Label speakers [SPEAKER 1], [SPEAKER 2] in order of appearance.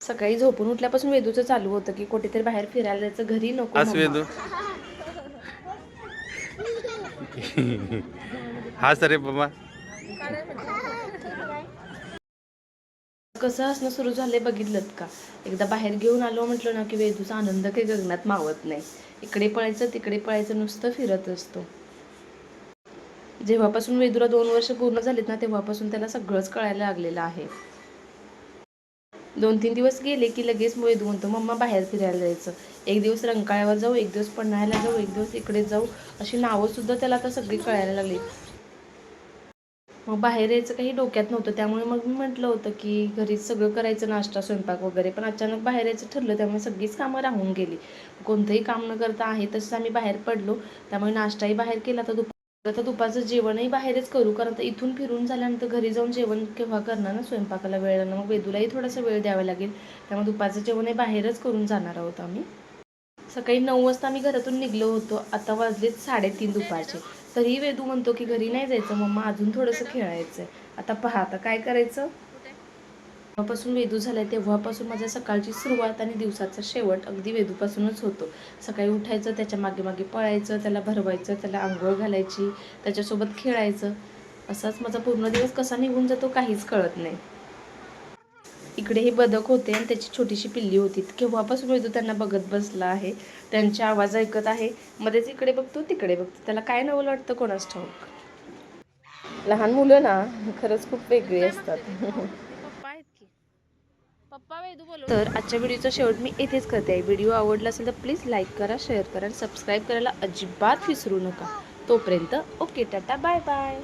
[SPEAKER 1] सकाळी झोपून उठल्यापासून वेदूचं चालू होतं की कुठेतरी बाहेर फिरायला जायचं, घरी नको
[SPEAKER 2] हस वेदू. हा सरे बाबा.
[SPEAKER 1] कसं हसणं सुरू झालंय बघितलं का? एकदा बाहेर घेऊन आलो म्हटलं ना की वेदूचा आनंद काही गगनात मावत नाही. इकडे पळायचं तिकडे पळायचं, नुसतं फिरत असतो. जेव्हापासून वेदूला 2 वर्ष पूर्ण झालीत ना तेव्हापासून त्याला सगळंच कळायला लागलेलं आहे. 2-3 दिवस गेले की लगेच वेदू म्हणतो मम्मा बाहेर फिरायला जायचं. एक दिवस रंकाळ्यावर जाऊ, एक दिवस पन्हाळ्याला जाऊ, एक दिवस इकडे जाऊ, अशी नावं सुद्धा त्याला आता सगळी कळायला लागली. मग बाहेर यायचं काही डोक्यात नव्हतं, त्यामुळे मग मी म्हटलं होतं की घरीच सगळं करायचं, नाश्ता स्वयंपाक वगैरे. पण अचानक बाहेर यायचं ठरलं, त्यामुळे सगळीच कामं राहून गेली. कोणतंही काम न करता आहे तसंच आम्ही बाहेर पडलो. त्यामुळे नाश्ताही बाहेर केला, तर दुपारचं जेवणही बाहेरच करू, कारण आता इथून फिरून झाल्यानंतर घरी जाऊन जेवण केव्हा करणार ना, स्वयंपाकाला वेळ ना, मग वेदूलाही थोडासा वेळ द्यावा लागेल. त्यामुळे दुपारचं जेवणही बाहेरच करून जाणार आहोत आम्ही. सकाळी 9 वाजता आम्ही घरातून निघलो होतो. आता वाजलेत 3:30 दुपारचे. तरीही वेदू म्हणतो की घरी नाही जायचं मम्मा, अजून थोडंसं खेळायचं आहे. आता पहा आता काय करायचं. जेव्हापासून वेदू झालाय तेव्हापासून माझ्या सकाळची सुरुवात आणि दिवसाचा शेवट अगदी वेदूपासूनच होतो. सकाळी उठायचं, त्याच्या मागे मागे पळायचं, त्याला भरवायचं, त्याला अंघोळ घालायची, त्याच्यासोबत खेळायचं. असाच माझा पूर्ण दिवस कसा निघून जातो काहीच कळत नाही. इकडे हे बदक होते आणि त्याची छोटीशी पिल्ली होती. केव्हापासून वेदू त्यांना बघत बसला आहे, त्यांचे आवाज ऐकत आहे. मध्येच इकडे बघतो तिकडे बघतो, त्याला काय नवल वाटतं कोणास ठाऊक. लहान मुलं ना खरंच खूप वेगळी असतात. तर आजच्या व्हिडिओचा शेवट मी इथेच करते आहे. व्हिडिओ आवडला असेल तर प्लीज लाईक करा, शेअर करा आणि सबस्क्राईब करायला अजिबात विसरू नका. तोपर्यंत ओके, टाटा, बाय बाय.